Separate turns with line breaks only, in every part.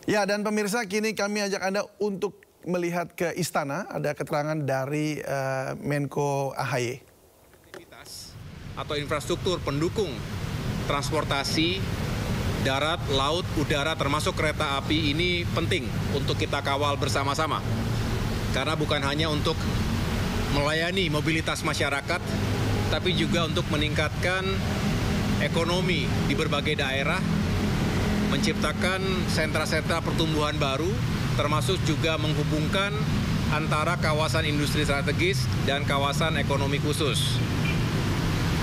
Ya, dan pemirsa, kini kami ajak Anda untuk melihat ke istana. Ada keterangan dari Menko AHY.
Aktivitas atau infrastruktur pendukung transportasi darat, laut, udara termasuk kereta api ini penting untuk kita kawal bersama-sama. Karena bukan hanya untuk melayani mobilitas masyarakat, tapi juga untuk meningkatkan ekonomi di berbagai daerah, menciptakan sentra-sentra pertumbuhan baru, termasuk juga menghubungkan antara kawasan industri strategis dan kawasan ekonomi khusus.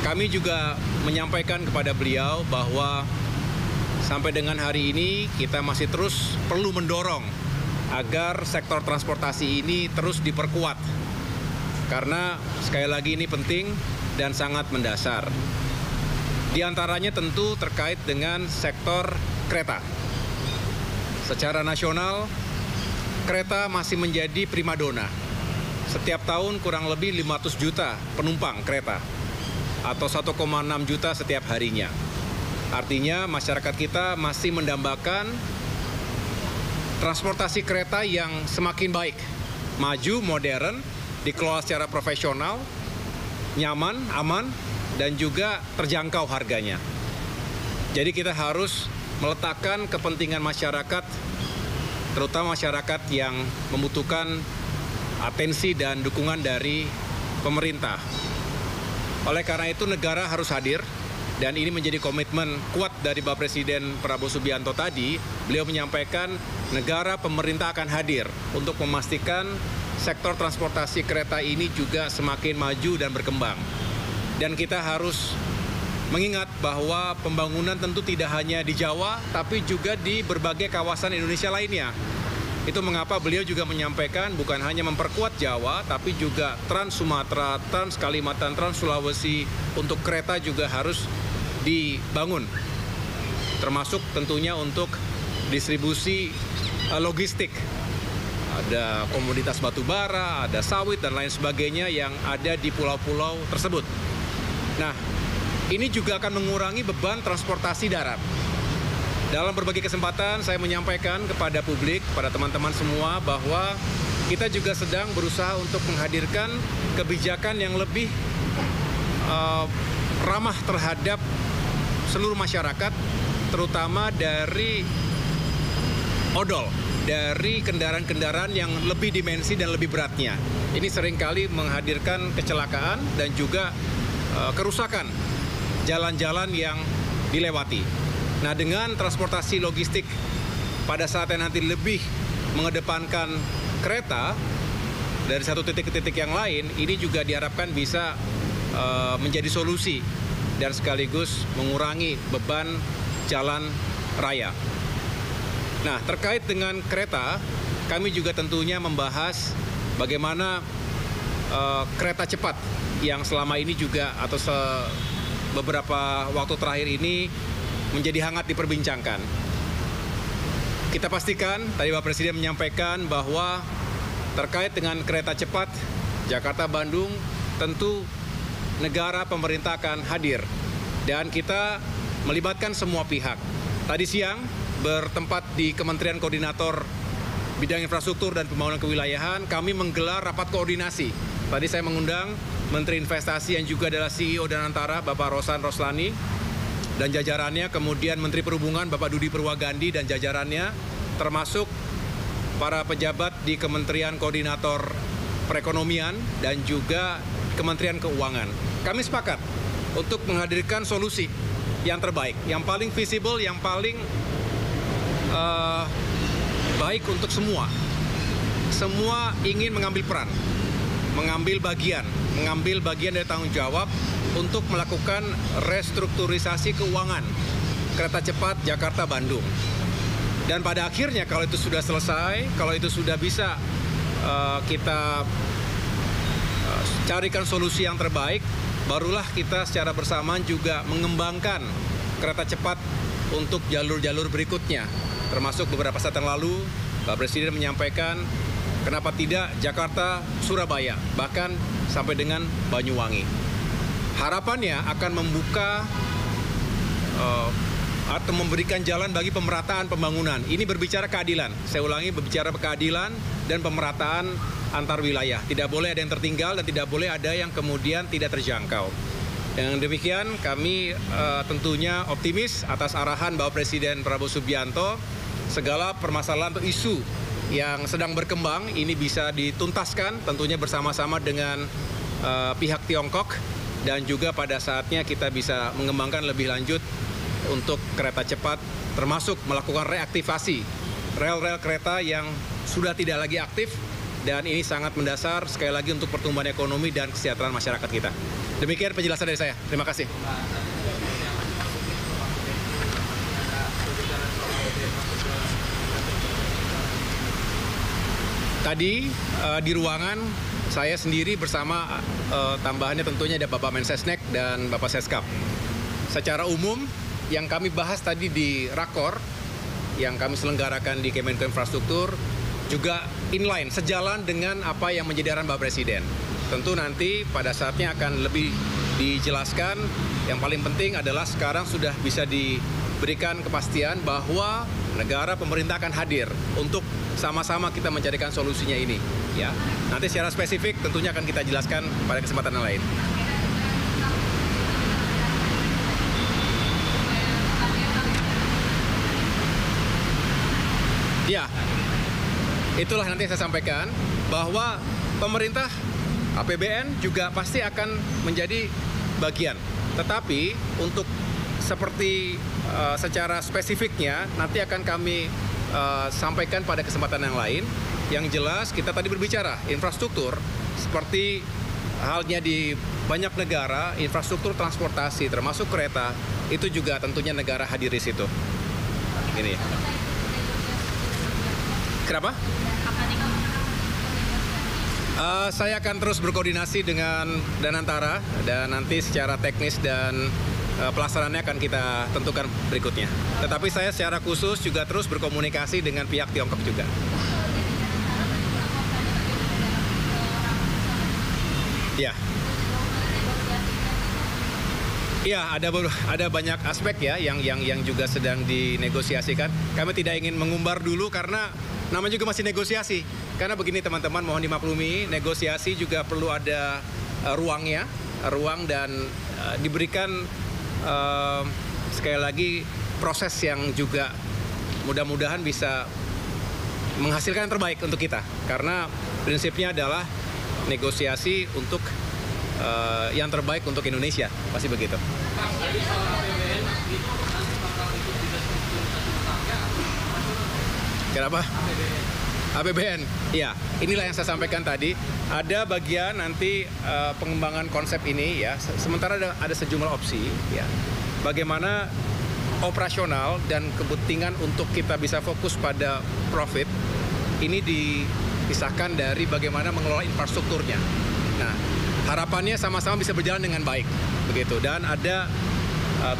Kami juga menyampaikan kepada beliau bahwa sampai dengan hari ini kita masih terus perlu mendorong agar sektor transportasi ini terus diperkuat. Karena sekali lagi ini penting dan sangat mendasar. Di antaranya tentu terkait dengan sektor kereta. Secara nasional, kereta masih menjadi primadona. Setiap tahun kurang lebih 500 juta penumpang kereta atau 1,6 juta setiap harinya. Artinya masyarakat kita masih mendambakan transportasi kereta yang semakin baik, maju, modern, dikelola secara profesional, nyaman, aman, dan juga terjangkau harganya. Jadi kita harus meletakkan kepentingan masyarakat, terutama masyarakat yang membutuhkan atensi dan dukungan dari pemerintah. Oleh karena itu negara harus hadir, dan ini menjadi komitmen kuat dari Bapak Presiden Prabowo Subianto tadi. Beliau menyampaikan negara, pemerintah akan hadir untuk memastikan sektor transportasi kereta ini juga semakin maju dan berkembang. Dan kita harus mengingat bahwa pembangunan tentu tidak hanya di Jawa, tapi juga di berbagai kawasan Indonesia lainnya. Itu mengapa beliau juga menyampaikan bukan hanya memperkuat Jawa, tapi juga Trans Sumatera, Trans Kalimantan, Trans Sulawesi untuk kereta juga harus dibangun. Termasuk tentunya untuk distribusi logistik. Ada komoditas batu bara, ada sawit, dan lain sebagainya yang ada di pulau-pulau tersebut. Nah, ini juga akan mengurangi beban transportasi darat. Dalam berbagai kesempatan saya menyampaikan kepada publik, kepada teman-teman semua bahwa kita juga sedang berusaha untuk menghadirkan kebijakan yang lebih ramah terhadap seluruh masyarakat, terutama dari odol, dari kendaraan-kendaraan yang lebih dimensi dan lebih beratnya. Ini seringkali menghadirkan kecelakaan dan juga kerusakan jalan-jalan yang dilewati. Nah, dengan transportasi logistik pada saatnya nanti lebih mengedepankan kereta dari satu titik ke titik yang lain, ini juga diharapkan bisa menjadi solusi dan sekaligus mengurangi beban jalan raya. Nah, terkait dengan kereta, kami juga tentunya membahas bagaimana kereta cepat yang selama ini juga atau beberapa waktu terakhir ini menjadi hangat diperbincangkan. Kita pastikan, tadi Bapak Presiden menyampaikan bahwa terkait dengan kereta cepat Jakarta-Bandung, tentu negara, pemerintah akan hadir. Dan kita melibatkan semua pihak. Tadi siang bertempat di Kementerian Koordinator Bidang Infrastruktur dan Pembangunan Kewilayahan, kami menggelar rapat koordinasi. Tadi saya mengundang Menteri Investasi yang juga adalah CEO Danantara, Bapak Rosan Roslani, dan jajarannya, kemudian Menteri Perhubungan Bapak Dudi Purwagandi dan jajarannya, termasuk para pejabat di Kementerian Koordinator Perekonomian dan juga Kementerian Keuangan. Kami sepakat untuk menghadirkan solusi yang terbaik, yang paling visible, yang paling baik untuk semua. Semua ingin mengambil peran, mengambil bagian dari tanggung jawab untuk melakukan restrukturisasi keuangan kereta cepat Jakarta-Bandung. Dan pada akhirnya kalau itu sudah selesai, kalau itu sudah bisa kita carikan solusi yang terbaik, barulah kita secara bersamaan juga mengembangkan kereta cepat untuk jalur-jalur berikutnya. Termasuk beberapa saat yang lalu, Pak Presiden menyampaikan kenapa tidak Jakarta-Surabaya, bahkan sampai dengan Banyuwangi. Harapannya akan membuka atau memberikan jalan bagi pemerataan pembangunan. Ini berbicara keadilan. Saya ulangi, berbicara keadilan dan pemerataan antar wilayah. Tidak boleh ada yang tertinggal dan tidak boleh ada yang kemudian tidak terjangkau. Dengan demikian kami tentunya optimis atas arahan Bapak Presiden Prabowo Subianto, segala permasalahan atau isu yang sedang berkembang ini bisa dituntaskan tentunya bersama-sama dengan pihak Tiongkok, dan juga pada saatnya kita bisa mengembangkan lebih lanjut untuk kereta cepat, termasuk melakukan reaktivasi rel-rel kereta yang sudah tidak lagi aktif, dan ini sangat mendasar sekali lagi untuk pertumbuhan ekonomi dan kesejahteraan masyarakat kita. Demikian penjelasan dari saya. Terima kasih. Tadi di ruangan saya sendiri bersama tambahannya tentunya ada Bapak Mensesnek dan Bapak Seskap. Secara umum yang kami bahas tadi di Rakor yang kami selenggarakan di Kemenko Infrastruktur juga inline, sejalan dengan apa yang menjadi arahan Bapak Presiden. Tentu nanti pada saatnya akan lebih dijelaskan. Yang paling penting adalah sekarang sudah bisa diberikan kepastian bahwa negara pemerintah akan hadir untuk sama-sama kita mencarikan solusinya ini. Ya, nanti secara spesifik tentunya akan kita jelaskan pada kesempatan yang lain. Ya, itulah nanti saya sampaikan bahwa pemerintah APBN juga pasti akan menjadi bagian. Tetapi untuk seperti secara spesifiknya nanti akan kami sampaikan pada kesempatan yang lain. Yang jelas kita tadi berbicara infrastruktur seperti halnya di banyak negara, infrastruktur transportasi termasuk kereta itu juga tentunya negara hadir di situ. Ini. Kenapa? Saya akan terus berkoordinasi dengan Danantara dan nanti secara teknis dan pelaksanaannya akan kita tentukan berikutnya. Tetapi saya secara khusus juga terus berkomunikasi dengan pihak Tiongkok juga. Ya. Ya, ada banyak aspek ya yang juga sedang dinegosiasikan. Kami tidak ingin mengumbar dulu karena namanya juga masih negosiasi. Karena begini teman-teman, mohon dimaklumi, negosiasi juga perlu ada ruang dan diberikan sekali lagi proses yang juga mudah-mudahan bisa menghasilkan yang terbaik untuk kita. Karena prinsipnya adalah negosiasi untuk yang terbaik untuk Indonesia, pasti begitu. Kenapa? APBN, ya inilah yang saya sampaikan tadi. Ada bagian nanti pengembangan konsep ini ya. Sementara ada sejumlah opsi ya. Bagaimana operasional dan kepentingan untuk kita bisa fokus pada profit ini dipisahkan dari bagaimana mengelola infrastrukturnya. Nah, harapannya sama-sama bisa berjalan dengan baik, begitu. Dan ada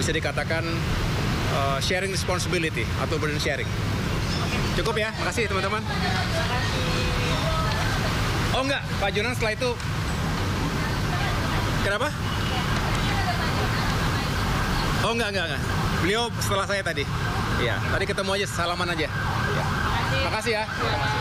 bisa dikatakan sharing responsibility atau burden sharing. Cukup ya, makasih teman-teman. Oh enggak, Pak Jonan setelah itu. Kenapa? Oh enggak. Beliau setelah saya tadi. Iya, tadi ketemu aja, salaman aja. Ya. Makasih ya. Makasih.